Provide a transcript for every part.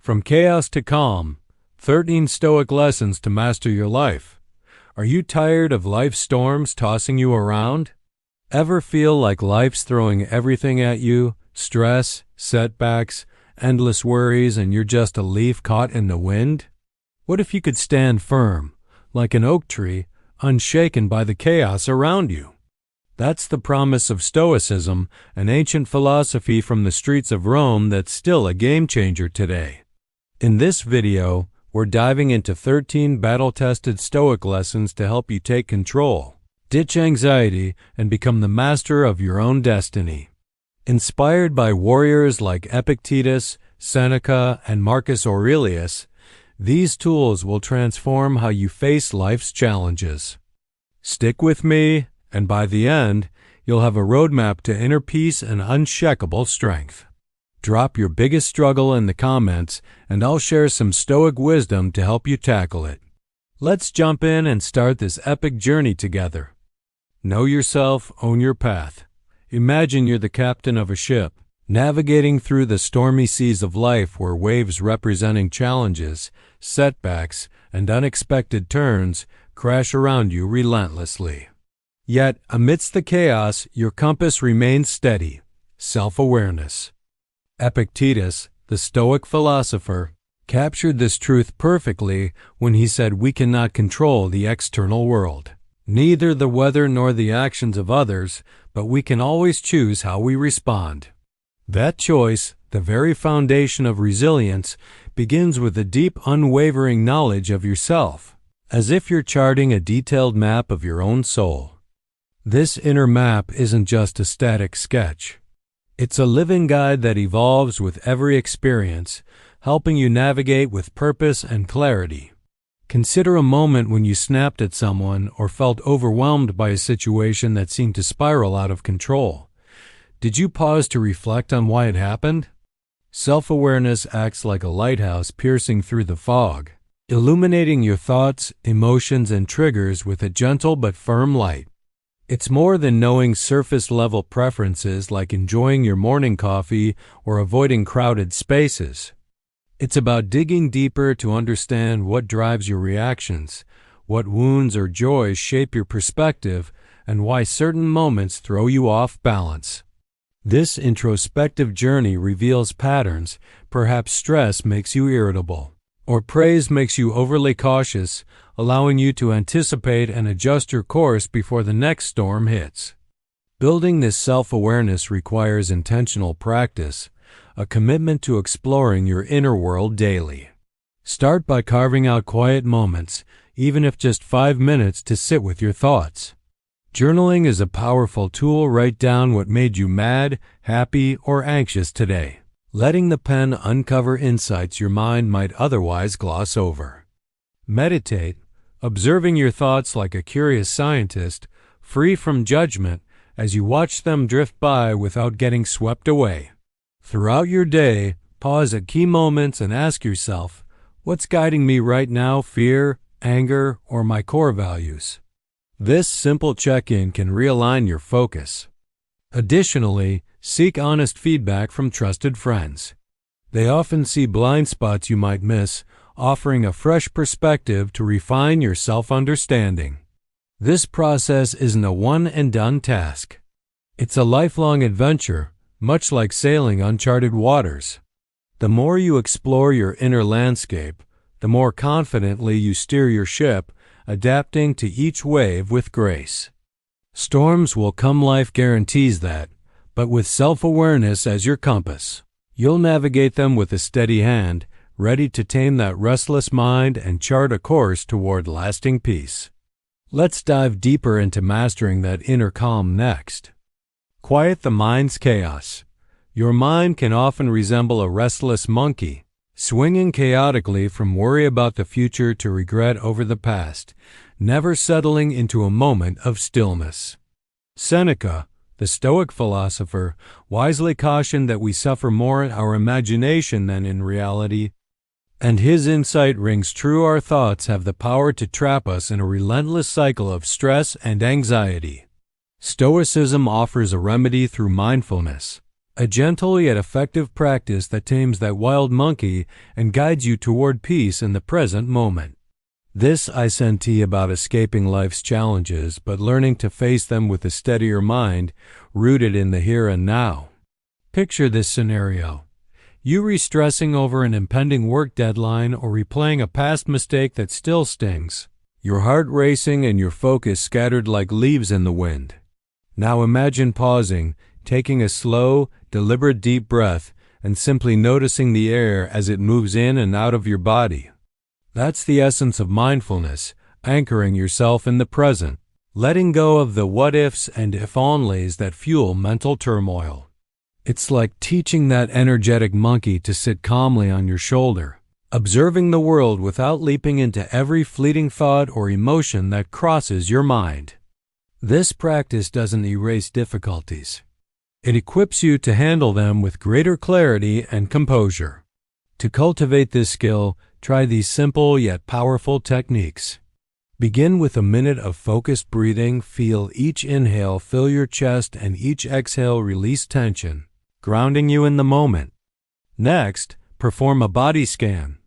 From Chaos to Calm, 13 Stoic Lessons to Master Your Life. Are you tired of life's storms tossing you around? Ever feel like life's throwing everything at you? Stress, setbacks, endless worries, and you're just a leaf caught in the wind? What if you could stand firm, like an oak tree, unshaken by the chaos around you? That's the promise of Stoicism, an ancient philosophy from the streets of Rome that's still a game-changer today. In this video, we're diving into 13 battle-tested Stoic lessons to help you take control, ditch anxiety, and become the master of your own destiny. Inspired by warriors like Epictetus, Seneca, and Marcus Aurelius, these tools will transform how you face life's challenges. Stick with me, and by the end, you'll have a roadmap to inner peace and unshakable strength. Drop your biggest struggle in the comments, and I'll share some Stoic wisdom to help you tackle it. Let's jump in and start this epic journey together. Know yourself, own your path. Imagine you're the captain of a ship, navigating through the stormy seas of life where waves representing challenges, setbacks, and unexpected turns crash around you relentlessly. Yet, amidst the chaos, your compass remains steady: self-awareness. Epictetus, the Stoic philosopher, captured this truth perfectly when he said we cannot control the external world, neither the weather nor the actions of others, but we can always choose how we respond. That choice, the very foundation of resilience, begins with a deep, unwavering knowledge of yourself, as if you're charting a detailed map of your own soul. This inner map isn't just a static sketch. It's a living guide that evolves with every experience, helping you navigate with purpose and clarity. Consider a moment when you snapped at someone or felt overwhelmed by a situation that seemed to spiral out of control. Did you pause to reflect on why it happened? Self-awareness acts like a lighthouse piercing through the fog, illuminating your thoughts, emotions, and triggers with a gentle but firm light. It's more than knowing surface-level preferences like enjoying your morning coffee or avoiding crowded spaces. It's about digging deeper to understand what drives your reactions, what wounds or joys shape your perspective, and why certain moments throw you off balance. This introspective journey reveals patterns. Perhaps stress makes you irritable, or praise makes you overly cautious, allowing you to anticipate and adjust your course before the next storm hits. Building this self-awareness requires intentional practice, a commitment to exploring your inner world daily. Start by carving out quiet moments, even if just 5 minutes, to sit with your thoughts. Journaling is a powerful tool. Write down what made you mad, happy, or anxious today, letting the pen uncover insights your mind might otherwise gloss over. Meditate, observing your thoughts like a curious scientist, free from judgment, as you watch them drift by without getting swept away. Throughout your day, pause at key moments and ask yourself, what's guiding me right now? Fear, anger, or my core values? This simple check-in can realign your focus. Additionally, seek honest feedback from trusted friends. They often see blind spots you might miss, offering a fresh perspective to refine your self-understanding. This process isn't a one-and-done task. It's a lifelong adventure, much like sailing uncharted waters. The more you explore your inner landscape, the more confidently you steer your ship, adapting to each wave with grace. Storms will come, life guarantees that, but with self-awareness as your compass, you'll navigate them with a steady hand, ready to tame that restless mind and chart a course toward lasting peace. Let's dive deeper into mastering that inner calm next. Quiet the mind's chaos. Your mind can often resemble a restless monkey, swinging chaotically from worry about the future to regret over the past, never settling into a moment of stillness. Seneca, the Stoic philosopher, wisely cautioned that we suffer more in our imagination than in reality, and his insight rings true. Our thoughts have the power to trap us in a relentless cycle of stress and anxiety. Stoicism offers a remedy through mindfulness, A gentle yet effective practice that tames that wild monkey and guides you toward peace in the present moment. This I sent about escaping life's challenges, but learning to face them with a steadier mind, rooted in the here and now. Picture this scenario. You re-stressing over an impending work deadline or replaying a past mistake that still stings. Your heart racing and your focus scattered like leaves in the wind. Now imagine pausing, taking a slow, deliberate deep breath, and simply noticing the air as it moves in and out of your body. That's the essence of mindfulness, anchoring yourself in the present, letting go of the what-ifs and if-onlys that fuel mental turmoil. It's like teaching that energetic monkey to sit calmly on your shoulder, observing the world without leaping into every fleeting thought or emotion that crosses your mind. This practice doesn't erase difficulties. It equips you to handle them with greater clarity and composure. To cultivate this skill, try these simple yet powerful techniques. Begin with a minute of focused breathing. Feel each inhale fill your chest and each exhale release tension, grounding you in the moment. Next, perform a body scan.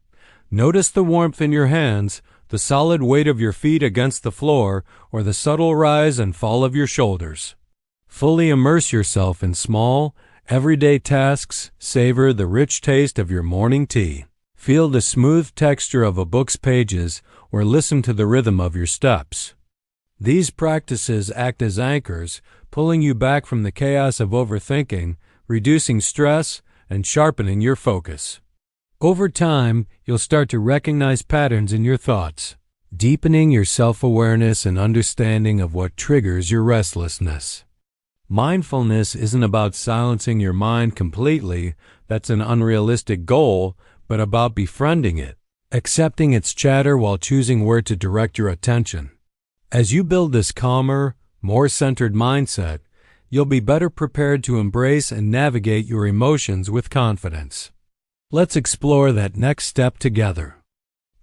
Notice the warmth in your hands, the solid weight of your feet against the floor, or the subtle rise and fall of your shoulders. Fully immerse yourself in small, everyday tasks. Savor the rich taste of your morning tea. Feel the smooth texture of a book's pages, or listen to the rhythm of your steps. These practices act as anchors, pulling you back from the chaos of overthinking, reducing stress, and sharpening your focus. Over time, you'll start to recognize patterns in your thoughts, deepening your self-awareness and understanding of what triggers your restlessness. Mindfulness isn't about silencing your mind completely, that's an unrealistic goal, but about befriending it, accepting its chatter while choosing where to direct your attention. As you build this calmer, more centered mindset, you'll be better prepared to embrace and navigate your emotions with confidence. Let's explore that next step together.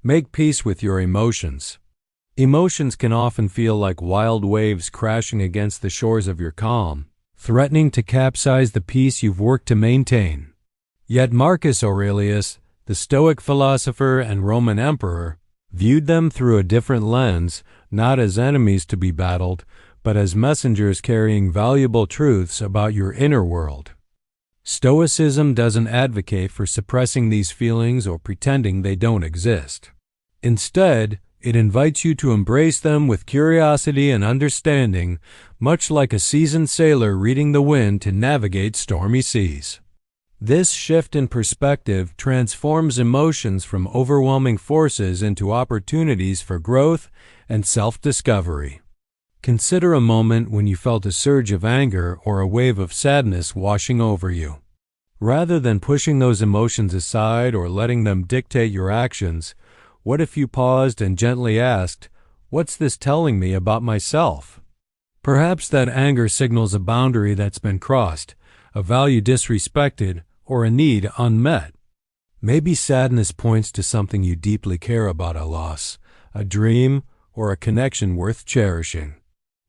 Make peace with your emotions. Emotions can often feel like wild waves crashing against the shores of your calm, threatening to capsize the peace you've worked to maintain. Yet Marcus Aurelius, the Stoic philosopher and Roman emperor, viewed them through a different lens, not as enemies to be battled, but as messengers carrying valuable truths about your inner world. Stoicism doesn't advocate for suppressing these feelings or pretending they don't exist. Instead, it invites you to embrace them with curiosity and understanding, much like a seasoned sailor reading the wind to navigate stormy seas. This shift in perspective transforms emotions from overwhelming forces into opportunities for growth and self-discovery. Consider a moment when you felt a surge of anger or a wave of sadness washing over you. Rather than pushing those emotions aside or letting them dictate your actions, what if you paused and gently asked, "What's this telling me about myself?" Perhaps that anger signals a boundary that's been crossed, a value disrespected, or a need unmet. Maybe sadness points to something you deeply care about, a loss, a dream, or a connection worth cherishing.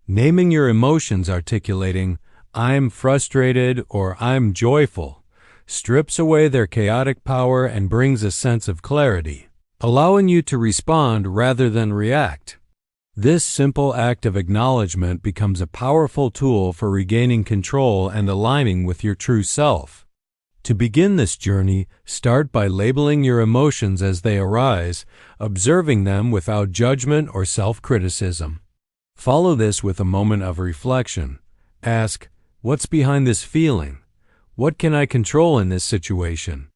Naming your emotions, articulating, "I'm frustrated" or "I'm joyful," strips away their chaotic power and brings a sense of clarity, allowing you to respond rather than react. This simple act of acknowledgement becomes a powerful tool for regaining control and aligning with your true self. To begin this journey, start by labeling your emotions as they arise, observing them without judgment or self-criticism. Follow this with a moment of reflection. Ask, "What's behind this feeling? What can I control in this situation?"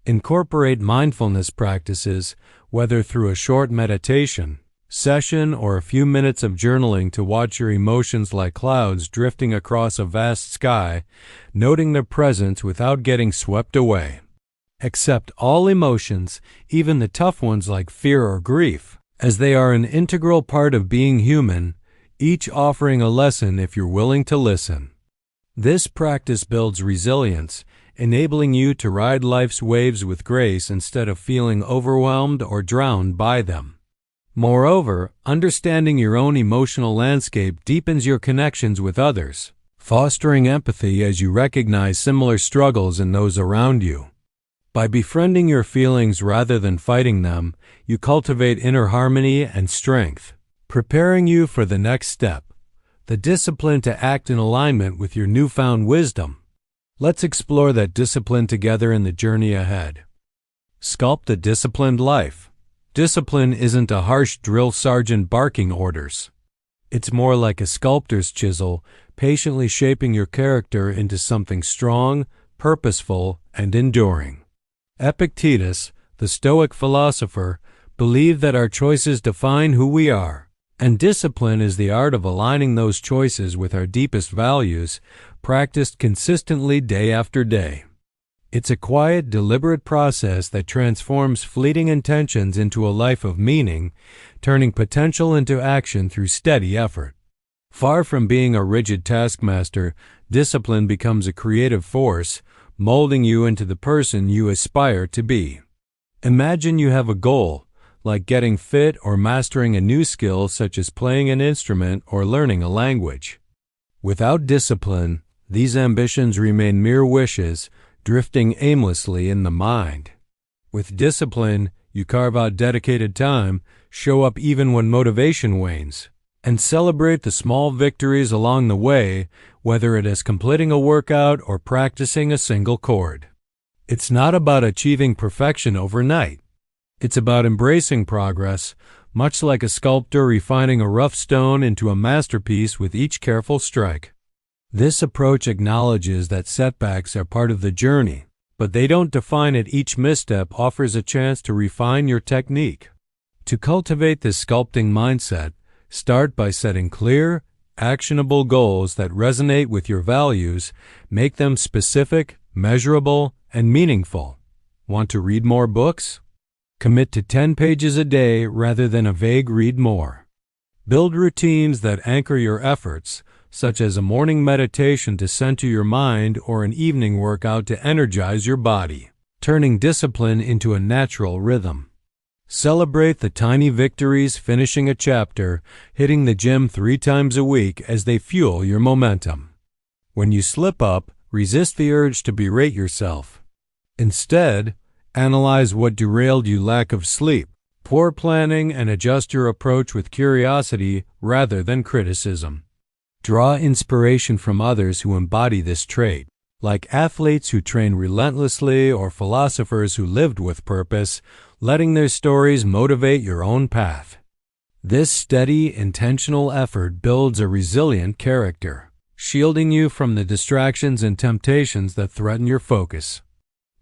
Incorporate mindfulness practices, whether through a short meditation session or a few minutes of journaling, to watch your emotions like clouds drifting across a vast sky, noting their presence without getting swept away. Accept all emotions, even the tough ones like fear or grief, as they are an integral part of being human, each offering a lesson if you're willing to listen. This practice builds resilience, enabling you to ride life's waves with grace instead of feeling overwhelmed or drowned by them. Moreover, understanding your own emotional landscape deepens your connections with others, fostering empathy as you recognize similar struggles in those around you. By befriending your feelings rather than fighting them, you cultivate inner harmony and strength, preparing you for the next step, the discipline to act in alignment with your newfound wisdom. Let's explore that discipline together in the journey ahead. Sculpt a disciplined life. Discipline isn't a harsh drill sergeant barking orders. It's more like a sculptor's chisel, patiently shaping your character into something strong, purposeful, and enduring. Epictetus, the Stoic philosopher, believed that our choices define who we are, and discipline is the art of aligning those choices with our deepest values, practiced consistently day after day. It's a quiet, deliberate process that transforms fleeting intentions into a life of meaning, turning potential into action through steady effort. Far from being a rigid taskmaster, discipline becomes a creative force, molding you into the person you aspire to be. Imagine you have a goal, like getting fit or mastering a new skill such as playing an instrument or learning a language. Without discipline, these ambitions remain mere wishes, drifting aimlessly in the mind. With discipline, you carve out dedicated time, show up even when motivation wanes, and celebrate the small victories along the way, whether it is completing a workout or practicing a single chord. It's not about achieving perfection overnight. It's about embracing progress, much like a sculptor refining a rough stone into a masterpiece with each careful strike. This approach acknowledges that setbacks are part of the journey, but they don't define it. Each misstep offers a chance to refine your technique. To cultivate this sculpting mindset, start by setting clear, actionable goals that resonate with your values. Make them specific, measurable, and meaningful. Want to read more books? Commit to 10 pages a day rather than a vague read more. Build routines that anchor your efforts, such as a morning meditation to center your mind or an evening workout to energize your body, turning discipline into a natural rhythm. Celebrate the tiny victories, finishing a chapter, hitting the gym 3 times a week as they fuel your momentum. When you slip up, resist the urge to berate yourself. Instead, analyze what derailed you: lack of sleep, poor planning, and adjust your approach with curiosity rather than criticism. Draw inspiration from others who embody this trait, like athletes who train relentlessly or philosophers who lived with purpose, letting their stories motivate your own path. This steady, intentional effort builds a resilient character, shielding you from the distractions and temptations that threaten your focus.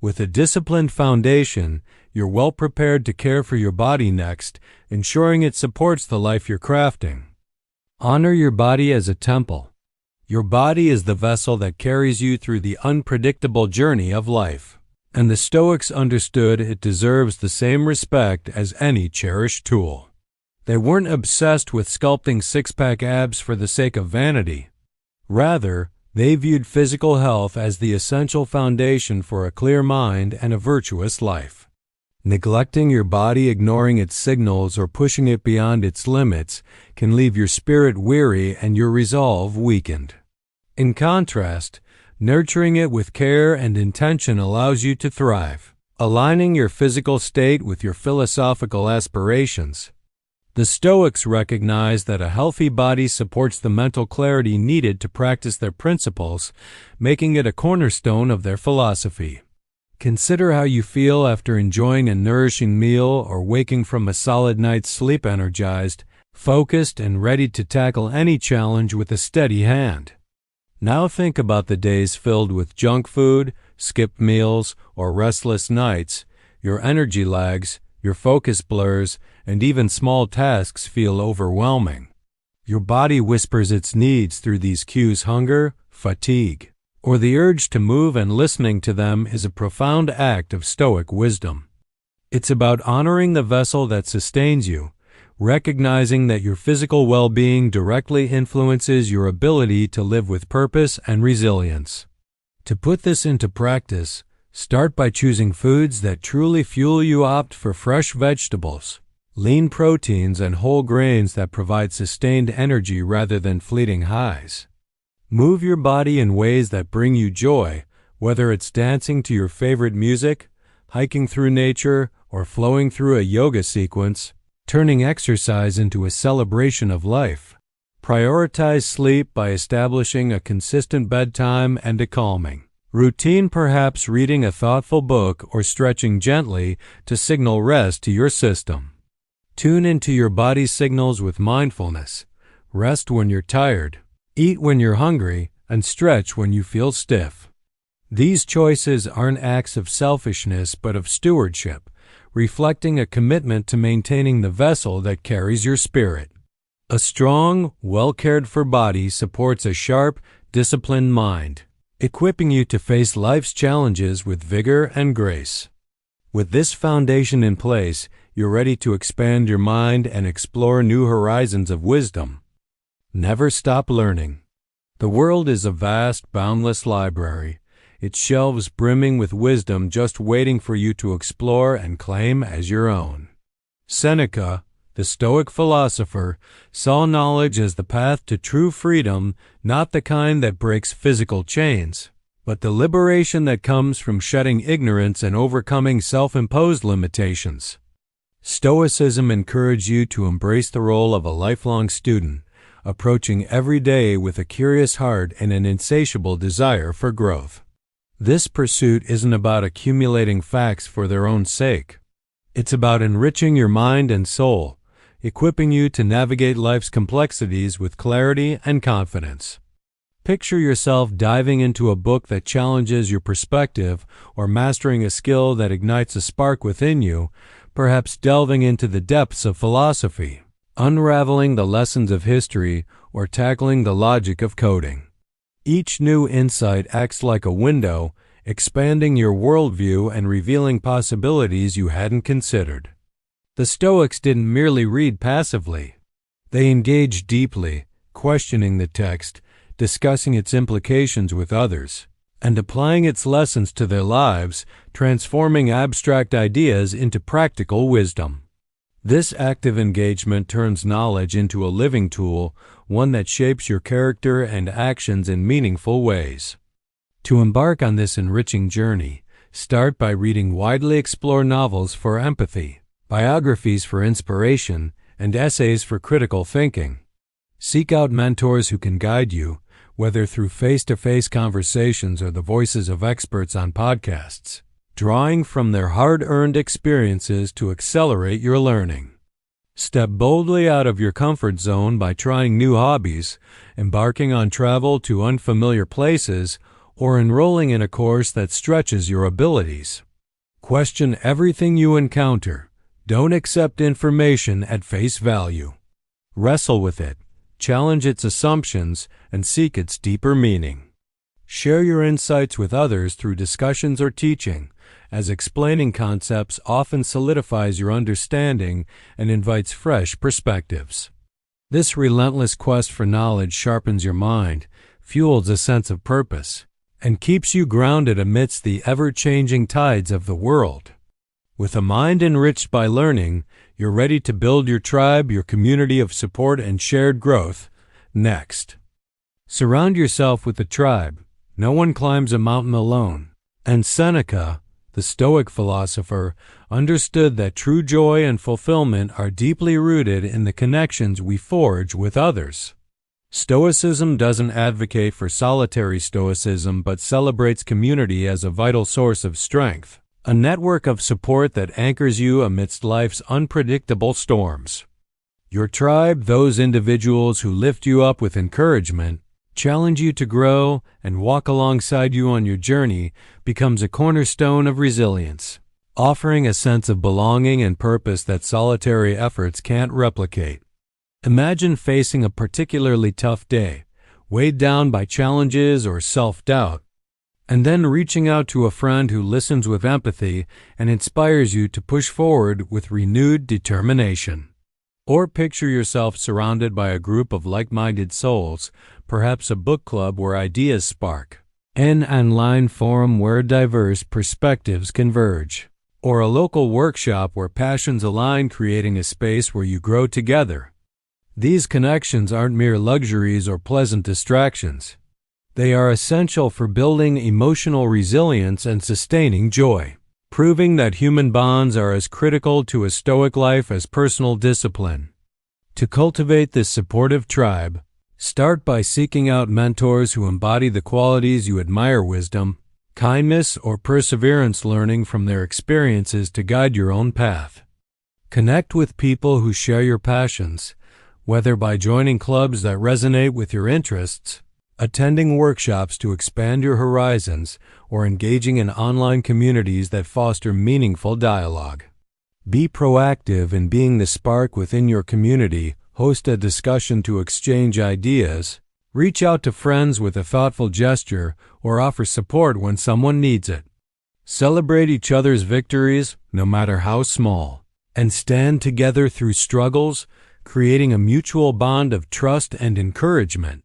With a disciplined foundation, you're well prepared to care for your body next, ensuring it supports the life you're crafting. Honor your body as a temple. Your body is the vessel that carries you through the unpredictable journey of life, and the Stoics understood it deserves the same respect as any cherished tool. They weren't obsessed with sculpting six-pack abs for the sake of vanity. Rather, they viewed physical health as the essential foundation for a clear mind and a virtuous life. Neglecting your body, ignoring its signals, or pushing it beyond its limits can leave your spirit weary and your resolve weakened. In contrast, nurturing it with care and intention allows you to thrive, aligning your physical state with your philosophical aspirations. The Stoics recognized that a healthy body supports the mental clarity needed to practice their principles, making it a cornerstone of their philosophy. Consider how you feel after enjoying a nourishing meal or waking from a solid night's sleep energized, focused, and ready to tackle any challenge with a steady hand. Now think about the days filled with junk food, skipped meals, or restless nights. Your energy lags, your focus blurs, and even small tasks feel overwhelming. Your body whispers its needs through these cues: hunger, fatigue, or the urge to move, and listening to them is a profound act of Stoic wisdom. It's about honoring the vessel that sustains you, recognizing that your physical well-being directly influences your ability to live with purpose and resilience. To put this into practice, start by choosing foods that truly fuel you. Opt for fresh vegetables, lean proteins, and whole grains that provide sustained energy rather than fleeting highs. Move your body in ways that bring you joy, whether it's dancing to your favorite music, hiking through nature, or flowing through a yoga sequence, turning exercise into a celebration of life. Prioritize sleep by establishing a consistent bedtime and a calming routine, perhaps reading a thoughtful book or stretching gently to signal rest to your system. Tune into your body's signals with mindfulness. Rest when you're tired, eat when you're hungry, and stretch when you feel stiff. These choices aren't acts of selfishness but of stewardship, reflecting a commitment to maintaining the vessel that carries your spirit. A strong, well-cared-for body supports a sharp, disciplined mind, equipping you to face life's challenges with vigor and grace. With this foundation in place, you're ready to expand your mind and explore new horizons of wisdom. Never stop learning. The world is a vast, boundless library, its shelves brimming with wisdom just waiting for you to explore and claim as your own. Seneca, the Stoic philosopher, saw knowledge as the path to true freedom, not the kind that breaks physical chains, but the liberation that comes from shedding ignorance and overcoming self-imposed limitations. Stoicism encourages you to embrace the role of a lifelong student, approaching every day with a curious heart and an insatiable desire for growth. This pursuit isn't about accumulating facts for their own sake. It's about enriching your mind and soul, equipping you to navigate life's complexities with clarity and confidence. Picture yourself diving into a book that challenges your perspective or mastering a skill that ignites a spark within you, perhaps delving into the depths of philosophy, unraveling the lessons of history, or tackling the logic of coding. Each new insight acts like a window, expanding your worldview and revealing possibilities you hadn't considered. The Stoics didn't merely read passively. They engaged deeply, questioning the text, discussing its implications with others, and applying its lessons to their lives, transforming abstract ideas into practical wisdom. This active engagement turns knowledge into a living tool, one that shapes your character and actions in meaningful ways. To embark on this enriching journey, start by reading widely explored novels for empathy, biographies for inspiration, and essays for critical thinking. Seek out mentors who can guide you, whether through face-to-face conversations or the voices of experts on podcasts, drawing from their hard-earned experiences to accelerate your learning. Step boldly out of your comfort zone by trying new hobbies, embarking on travel to unfamiliar places, or enrolling in a course that stretches your abilities. Question everything you encounter. Don't accept information at face value. Wrestle with it, challenge its assumptions, and seek its deeper meaning. Share your insights with others through discussions or teaching, as explaining concepts often solidifies your understanding and invites fresh perspectives. This relentless quest for knowledge sharpens your mind, fuels a sense of purpose, and keeps you grounded amidst the ever-changing tides of the world. With a mind enriched by learning, you're ready to build your tribe, your community of support and shared growth. Next, surround yourself with a tribe. No one climbs a mountain alone. And Seneca, the Stoic philosopher, understood that true joy and fulfillment are deeply rooted in the connections we forge with others. Stoicism doesn't advocate for solitary stoicism but celebrates community as a vital source of strength, a network of support that anchors you amidst life's unpredictable storms. Your tribe, those individuals who lift you up with encouragement, challenge you to grow, and walk alongside you on your journey, becomes a cornerstone of resilience, offering a sense of belonging and purpose that solitary efforts can't replicate. Imagine facing a particularly tough day, weighed down by challenges or self-doubt, and then reaching out to a friend who listens with empathy and inspires you to push forward with renewed determination. Or picture yourself surrounded by a group of like-minded souls, perhaps a book club where ideas spark, an online forum where diverse perspectives converge, or a local workshop where passions align, creating a space where you grow together. These connections aren't mere luxuries or pleasant distractions. They are essential for building emotional resilience and sustaining joy, proving that human bonds are as critical to a Stoic life as personal discipline. To cultivate this supportive tribe, start by seeking out mentors who embody the qualities you admire: wisdom, kindness, or perseverance, learning from their experiences to guide your own path. Connect with people who share your passions, whether by joining clubs that resonate with your interests, attending workshops to expand your horizons, or engaging in online communities that foster meaningful dialogue. Be proactive in being the spark within your community. Host a discussion to exchange ideas, reach out to friends with a thoughtful gesture, or offer support when someone needs it. Celebrate each other's victories, no matter how small, and stand together through struggles, creating a mutual bond of trust and encouragement.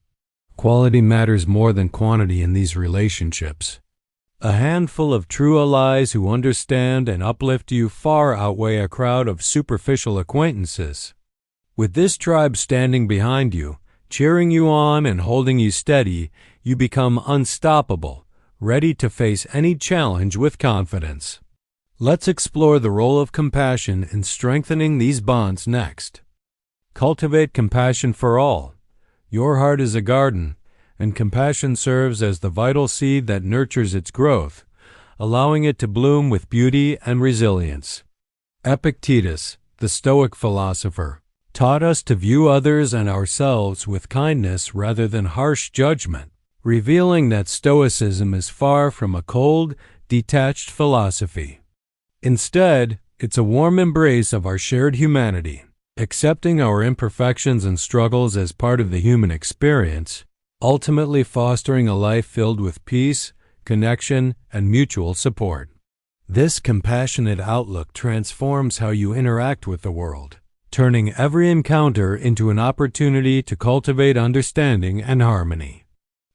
Quality matters more than quantity in these relationships. A handful of true allies who understand and uplift you far outweigh a crowd of superficial acquaintances. With this tribe standing behind you, cheering you on and holding you steady, you become unstoppable, ready to face any challenge with confidence. Let's explore the role of compassion in strengthening these bonds next. Cultivate compassion for all. Your heart is a garden, and compassion serves as the vital seed that nurtures its growth, allowing it to bloom with beauty and resilience. Epictetus, the Stoic philosopher, taught us to view others and ourselves with kindness rather than harsh judgment, revealing that Stoicism is far from a cold, detached philosophy. Instead, it's a warm embrace of our shared humanity, accepting our imperfections and struggles as part of the human experience, ultimately fostering a life filled with peace, connection, and mutual support. This compassionate outlook transforms how you interact with the world, turning every encounter into an opportunity to cultivate understanding and harmony.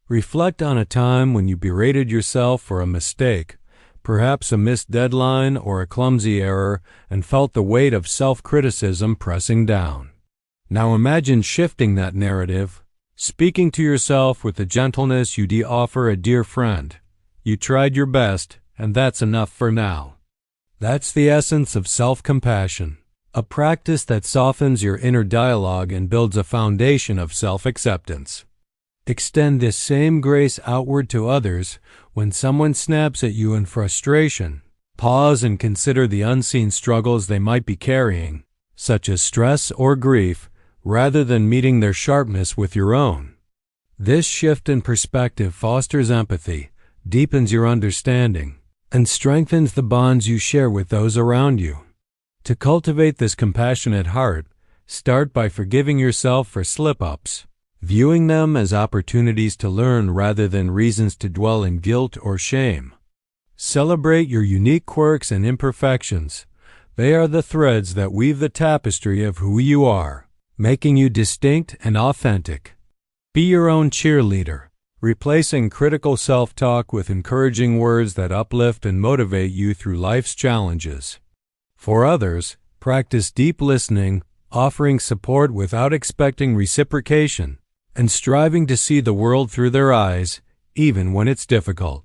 Reflect on a time when you berated yourself for a mistake, perhaps a missed deadline or a clumsy error, and felt the weight of self-criticism pressing down. Now imagine shifting that narrative, speaking to yourself with the gentleness you'd offer a dear friend. You tried your best, and that's enough for now. That's the essence of self-compassion, a practice that softens your inner dialogue and builds a foundation of self-acceptance. Extend this same grace outward to others. When someone snaps at you in frustration, pause and consider the unseen struggles they might be carrying, such as stress or grief, rather than meeting their sharpness with your own. This shift in perspective fosters empathy, deepens your understanding, and strengthens the bonds you share with those around you. To cultivate this compassionate heart, start by forgiving yourself for slip-ups, viewing them as opportunities to learn rather than reasons to dwell in guilt or shame. Celebrate your unique quirks and imperfections. They are the threads that weave the tapestry of who you are, making you distinct and authentic. Be your own cheerleader, replacing critical self-talk with encouraging words that uplift and motivate you through life's challenges. For others, practice deep listening, offering support without expecting reciprocation, and striving to see the world through their eyes, even when it's difficult.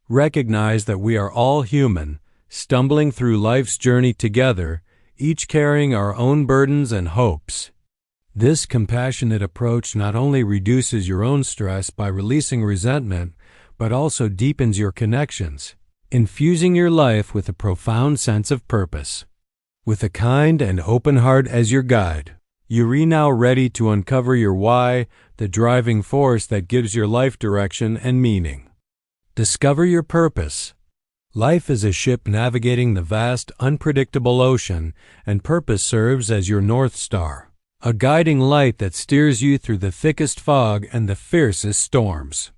Recognize that we are all human, stumbling through life's journey together, each carrying our own burdens and hopes. This compassionate approach not only reduces your own stress by releasing resentment, but also deepens your connections, infusing your life with a profound sense of purpose. With a kind and open heart as your guide, you're now ready to uncover your why, the driving force that gives your life direction and meaning. Discover your purpose. Life is a ship navigating the vast, unpredictable ocean, and purpose serves as your North Star, a guiding light that steers you through the thickest fog and the fiercest storms.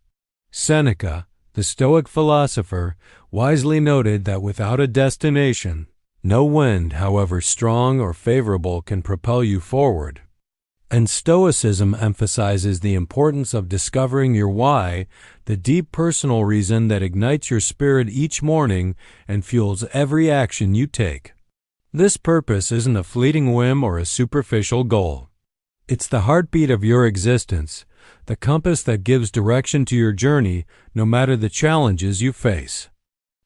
Seneca, the Stoic philosopher, wisely noted that without a destination, no wind, however strong or favorable, can propel you forward. And Stoicism emphasizes the importance of discovering your why, the deep personal reason that ignites your spirit each morning and fuels every action you take. This purpose isn't a fleeting whim or a superficial goal. It's the heartbeat of your existence, the compass that gives direction to your journey no matter the challenges you face.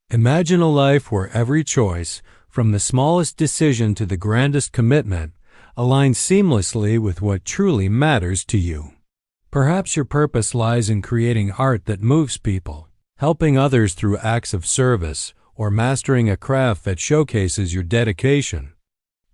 Imagine a life where every choice, from the smallest decision to the grandest commitment, aligns seamlessly with what truly matters to you. Perhaps your purpose lies in creating art that moves people, helping others through acts of service, or mastering a craft that showcases your dedication.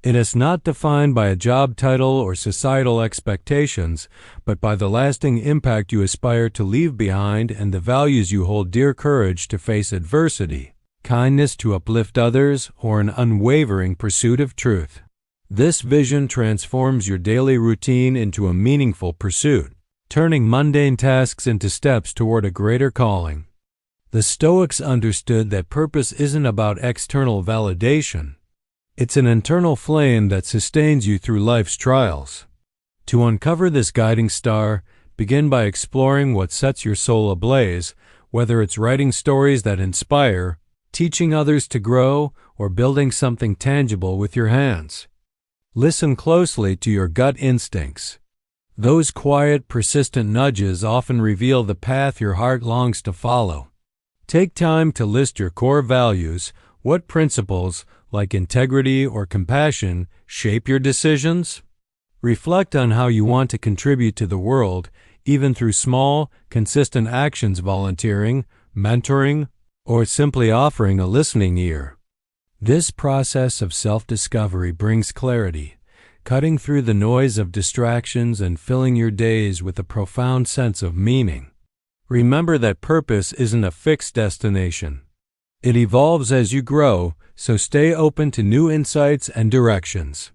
It is not defined by a job title or societal expectations, but by the lasting impact you aspire to leave behind and the values you hold dear: courage to face adversity, kindness to uplift others, or an unwavering pursuit of truth. This vision transforms your daily routine into a meaningful pursuit, turning mundane tasks into steps toward a greater calling. The Stoics understood that purpose isn't about external validation. It's an internal flame that sustains you through life's trials. To uncover this guiding star, begin by exploring what sets your soul ablaze, whether it's writing stories that inspire, teaching others to grow, or building something tangible with your hands. Listen closely to your gut instincts. Those quiet, persistent nudges often reveal the path your heart longs to follow. Take time to list your core values. What principles, like integrity or compassion, shape your decisions? Reflect on how you want to contribute to the world, even through small, consistent actions: volunteering, mentoring, or simply offering a listening ear. This process of self-discovery brings clarity, cutting through the noise of distractions and filling your days with a profound sense of meaning. Remember that purpose isn't a fixed destination. It evolves as you grow, so stay open to new insights and directions.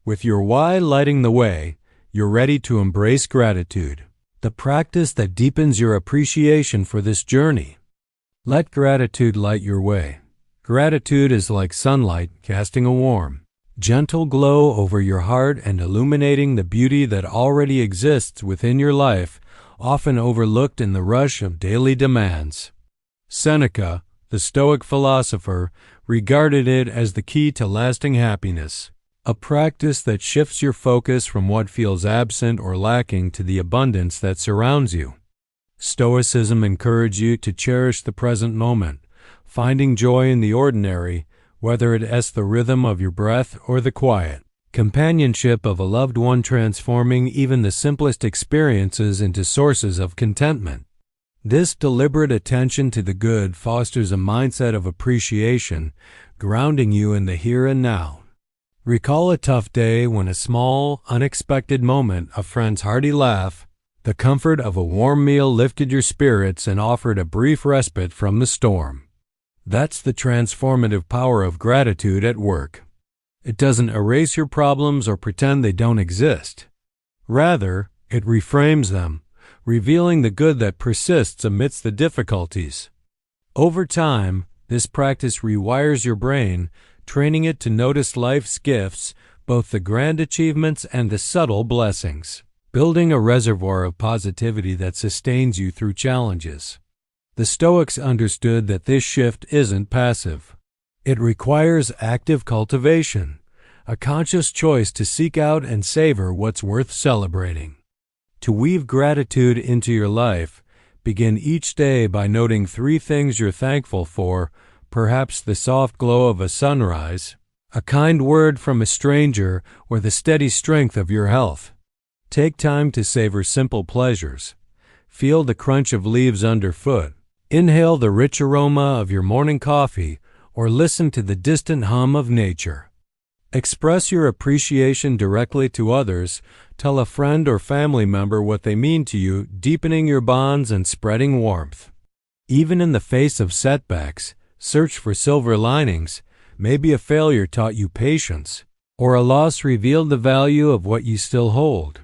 With your why lighting the way, you're ready to embrace gratitude, the practice that deepens your appreciation for this journey. Let gratitude light your way. Gratitude is like sunlight casting a warm, gentle glow over your heart and illuminating the beauty that already exists within your life, often overlooked in the rush of daily demands. Seneca, the Stoic philosopher, regarded it as the key to lasting happiness, a practice that shifts your focus from what feels absent or lacking to the abundance that surrounds you. Stoicism encourages you to cherish the present moment, finding joy in the ordinary, whether it is the rhythm of your breath or the quiet companionship of a loved one, transforming even the simplest experiences into sources of contentment. This deliberate attention to the good fosters a mindset of appreciation, grounding you in the here and now. Recall a tough day when a small, unexpected moment, a friend's hearty laugh, the comfort of a warm meal lifted your spirits and offered a brief respite from the storm. That's the transformative power of gratitude at work. It doesn't erase your problems or pretend they don't exist. Rather, it reframes them, revealing the good that persists amidst the difficulties. Over time, this practice rewires your brain, training it to notice life's gifts, both the grand achievements and the subtle blessings, building a reservoir of positivity that sustains you through challenges. The Stoics understood that this shift isn't passive. It requires active cultivation, a conscious choice to seek out and savor what's worth celebrating. To weave gratitude into your life, begin each day by noting 3 things you're thankful for, perhaps the soft glow of a sunrise, a kind word from a stranger, or the steady strength of your health. Take time to savor simple pleasures. Feel the crunch of leaves underfoot. Inhale the rich aroma of your morning coffee, or listen to the distant hum of nature. Express your appreciation directly to others. Tell a friend or family member what they mean to you, deepening your bonds and spreading warmth. Even in the face of setbacks, search for silver linings. Maybe a failure taught you patience, or a loss revealed the value of what you still hold.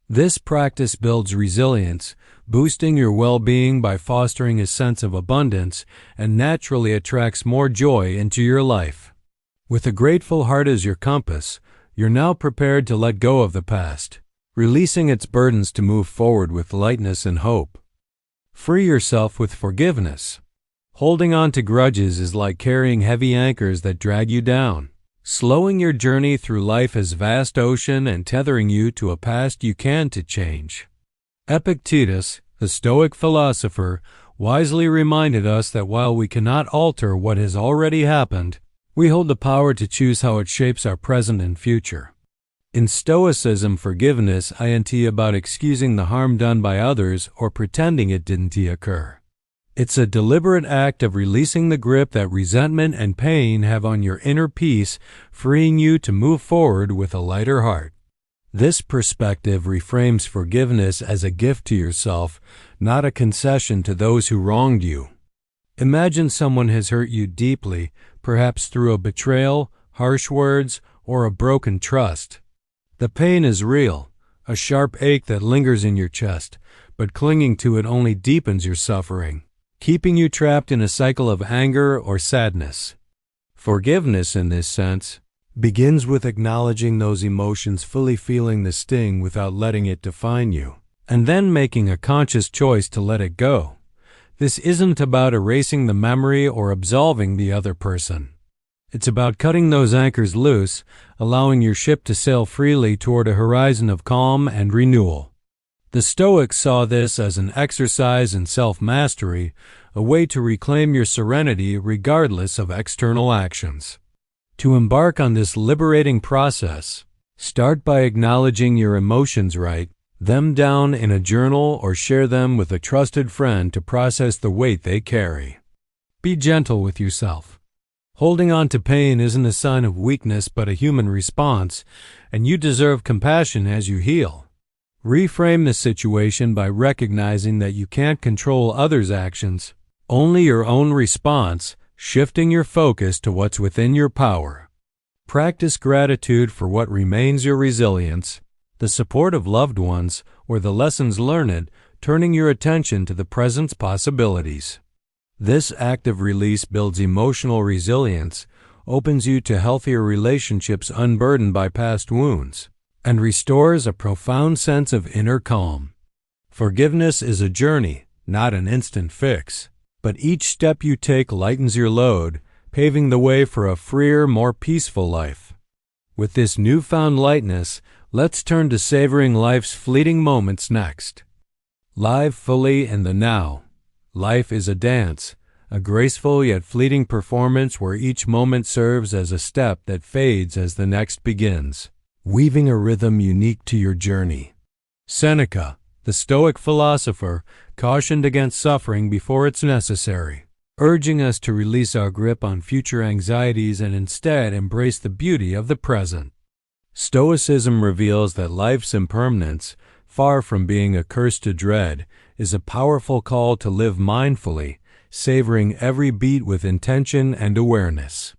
This practice builds resilience, boosting your well-being by fostering a sense of abundance, and naturally attracts more joy into your life. With a grateful heart as your compass, you're now prepared to let go of the past, releasing its burdens to move forward with lightness and hope. Free yourself with forgiveness. Holding on to grudges is like carrying heavy anchors that drag you down, slowing your journey through life as vast ocean and tethering you to a past you can't change. Epictetus, the Stoic philosopher, wisely reminded us that while we cannot alter what has already happened, we hold the power to choose how it shapes our present and future. In Stoicism, forgiveness isn't about excusing the harm done by others or pretending it didn't occur. It's a deliberate act of releasing the grip that resentment and pain have on your inner peace, freeing you to move forward with a lighter heart. This perspective reframes forgiveness as a gift to yourself, not a concession to those who wronged you. Imagine someone has hurt you deeply, perhaps through a betrayal, harsh words, or a broken trust. The pain is real, a sharp ache that lingers in your chest, but clinging to it only deepens your suffering, keeping you trapped in a cycle of anger or sadness. Forgiveness, in this sense, begins with acknowledging those emotions, fully feeling the sting without letting it define you, and then making a conscious choice to let it go. This isn't about erasing the memory or absolving the other person. It's about cutting those anchors loose, allowing your ship to sail freely toward a horizon of calm and renewal. The Stoics saw this as an exercise in self-mastery, a way to reclaim your serenity regardless of external actions. To embark on this liberating process, start by acknowledging your emotions, write them down in a journal or share them with a trusted friend to process the weight they carry. Be gentle with yourself. Holding on to pain isn't a sign of weakness but a human response, and you deserve compassion as you heal. Reframe the situation by recognizing that you can't control others' actions, only your own response, shifting your focus to what's within your power. Practice gratitude for what remains your resilience, the support of loved ones, or the lessons learned, turning your attention to the present's possibilities. This active release builds emotional resilience, opens you to healthier relationships unburdened by past wounds, and restores a profound sense of inner calm. Forgiveness is a journey, not an instant fix, but each step you take lightens your load, paving the way for a freer, more peaceful life. With this newfound lightness, let's turn to savoring life's fleeting moments next. Live fully in the now. Life is a dance, a graceful yet fleeting performance where each moment serves as a step that fades as the next begins, weaving a rhythm unique to your journey. Seneca, the Stoic philosopher, cautioned against suffering before it's necessary, urging us to release our grip on future anxieties and instead embrace the beauty of the present. Stoicism reveals that life's impermanence, far from being a curse to dread, is a powerful call to live mindfully, savoring every beat with intention and awareness.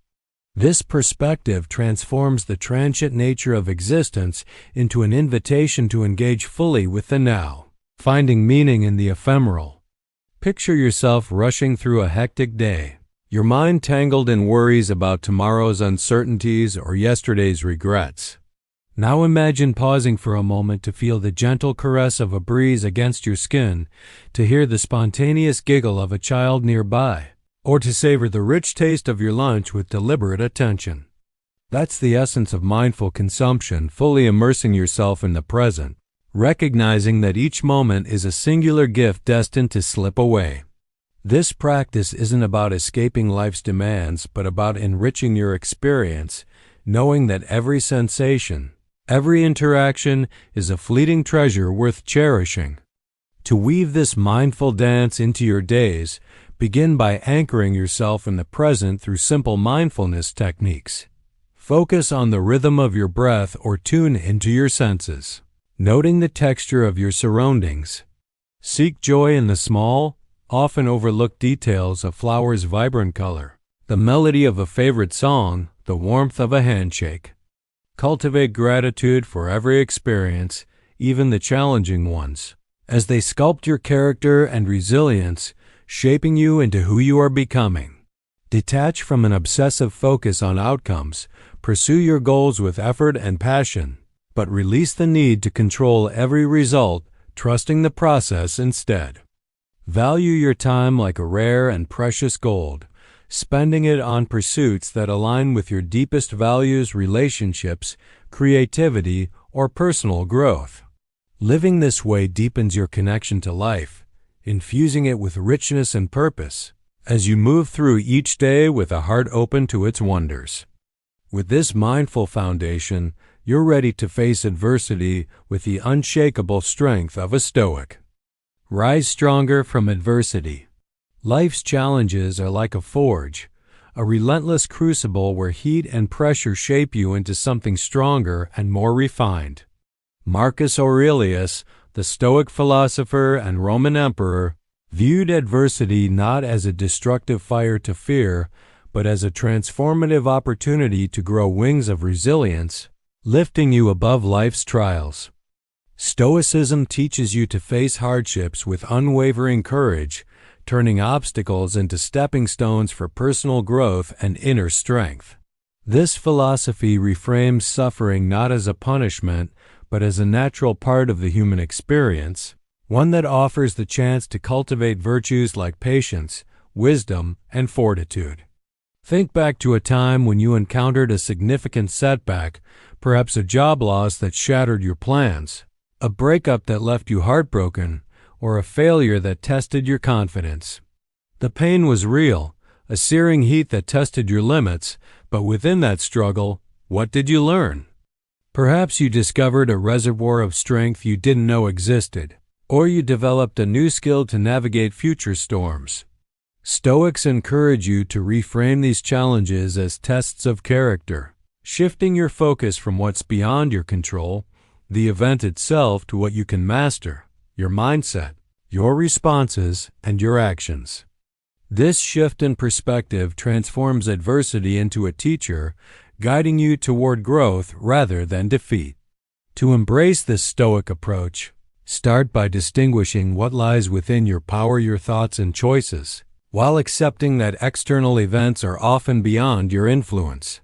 This perspective transforms the transient nature of existence into an invitation to engage fully with the now, finding meaning in the ephemeral. Picture yourself rushing through a hectic day, your mind tangled in worries about tomorrow's uncertainties or yesterday's regrets. Now imagine pausing for a moment to feel the gentle caress of a breeze against your skin, to hear the spontaneous giggle of a child nearby, or to savor the rich taste of your lunch with deliberate attention. That's the essence of mindful consumption, fully immersing yourself in the present, recognizing that each moment is a singular gift destined to slip away. This practice isn't about escaping life's demands, but about enriching your experience, knowing that every sensation, every interaction is a fleeting treasure worth cherishing. To weave this mindful dance into your days, begin by anchoring yourself in the present through simple mindfulness techniques. Focus on the rhythm of your breath or tune into your senses, noting the texture of your surroundings. Seek joy in the small, often overlooked details: a flower's vibrant color, the melody of a favorite song, the warmth of a handshake. Cultivate gratitude for every experience, even the challenging ones, as they sculpt your character and resilience, shaping you into who you are becoming. Detach from an obsessive focus on outcomes, pursue your goals with effort and passion, but release the need to control every result, trusting the process instead. Value your time like a rare and precious gold, spending it on pursuits that align with your deepest values, relationships, creativity, or personal growth. Living this way deepens your connection to life, infusing it with richness and purpose, as you move through each day with a heart open to its wonders. With this mindful foundation, you're ready to face adversity with the unshakable strength of a Stoic. Rise stronger from adversity. Life's challenges are like a forge, a relentless crucible where heat and pressure shape you into something stronger and more refined. Marcus Aurelius, the Stoic philosopher and Roman emperor, viewed adversity not as a destructive fire to fear, but as a transformative opportunity to grow wings of resilience, lifting you above life's trials. Stoicism teaches you to face hardships with unwavering courage, turning obstacles into stepping stones for personal growth and inner strength. This philosophy reframes suffering not as a punishment, but as a natural part of the human experience, one that offers the chance to cultivate virtues like patience, wisdom, and fortitude. Think back to a time when you encountered a significant setback, perhaps a job loss that shattered your plans, a breakup that left you heartbroken, or a failure that tested your confidence. The pain was real, a searing heat that tested your limits, but within that struggle, what did you learn? Perhaps you discovered a reservoir of strength you didn't know existed, or you developed a new skill to navigate future storms. Stoics encourage you to reframe these challenges as tests of character, shifting your focus from what's beyond your control, the event itself, to what you can master, your mindset, your responses, and your actions. This shift in perspective transforms adversity into a teacher, guiding you toward growth rather than defeat. To embrace this Stoic approach, start by distinguishing what lies within your power, your thoughts and choices, while accepting that external events are often beyond your influence.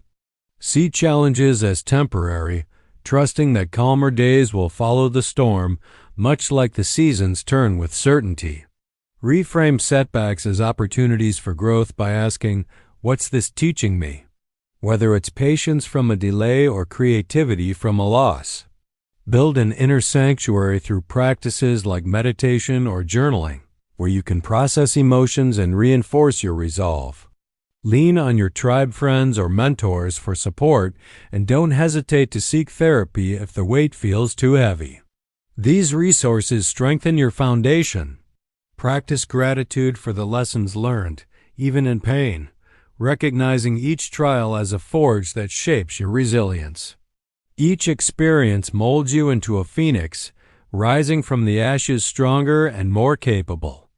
See challenges as temporary, trusting that calmer days will follow the storm, much like the seasons turn with certainty. Reframe setbacks as opportunities for growth by asking, "What's this teaching me?" Whether it's patience from a delay or creativity from a loss. Build an inner sanctuary through practices like meditation or journaling, where you can process emotions and reinforce your resolve. Lean on your tribe friends or mentors for support, and don't hesitate to seek therapy if the weight feels too heavy. These resources strengthen your foundation. Practice gratitude for the lessons learned, even in pain, recognizing each trial as a forge that shapes your resilience. Each experience molds you into a phoenix, rising from the ashes stronger and more capable.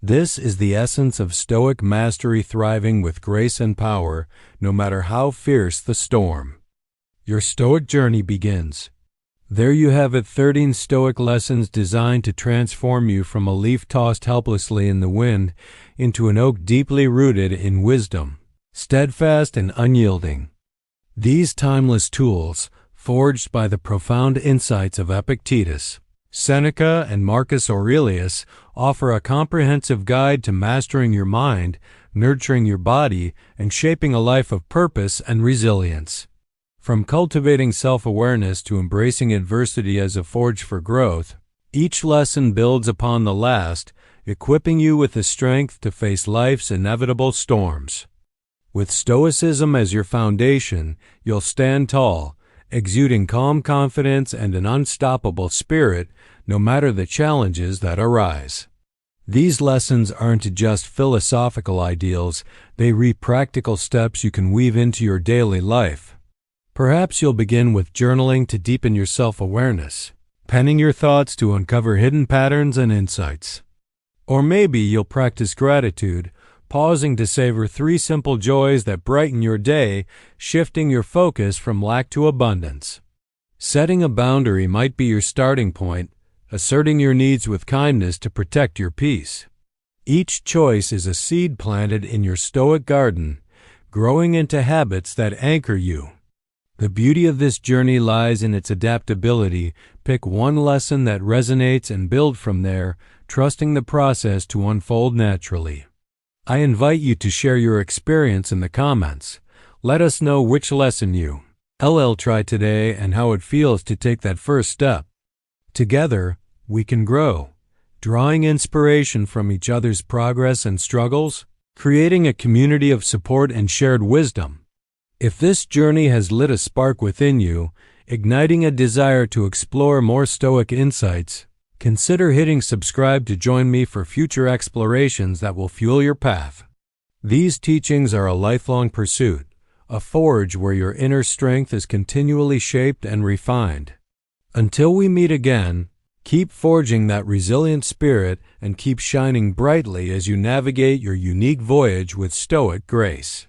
This is the essence of Stoic mastery, thriving with grace and power, no matter how fierce the storm. Your Stoic journey begins. There you have it, 13 Stoic lessons designed to transform you from a leaf tossed helplessly in the wind into an oak deeply rooted in wisdom, steadfast and unyielding. These timeless tools, forged by the profound insights of Epictetus, Seneca, and Marcus Aurelius, offer a comprehensive guide to mastering your mind, nurturing your body, and shaping a life of purpose and resilience. From cultivating self-awareness to embracing adversity as a forge for growth, each lesson builds upon the last, equipping you with the strength to face life's inevitable storms. With Stoicism as your foundation, you'll stand tall, exuding calm confidence and an unstoppable spirit, no matter the challenges that arise. These lessons aren't just philosophical ideals, they reap practical steps you can weave into your daily life. Perhaps you'll begin with journaling to deepen your self-awareness, penning your thoughts to uncover hidden patterns and insights. Or maybe you'll practice gratitude, pausing to savor 3 simple joys that brighten your day, shifting your focus from lack to abundance. Setting a boundary might be your starting point, asserting your needs with kindness to protect your peace. Each choice is a seed planted in your Stoic garden, growing into habits that anchor you. The beauty of this journey lies in its adaptability. Pick one lesson that resonates and build from there, trusting the process to unfold naturally. I invite you to share your experience in the comments. Let us know which lesson you tried today and how it feels to take that first step. Together, we can grow, drawing inspiration from each other's progress and struggles, creating a community of support and shared wisdom. If this journey has lit a spark within you, igniting a desire to explore more Stoic insights, consider hitting subscribe to join me for future explorations that will fuel your path. These teachings are a lifelong pursuit, a forge where your inner strength is continually shaped and refined. Until we meet again, keep forging that resilient spirit and keep shining brightly as you navigate your unique voyage with Stoic grace.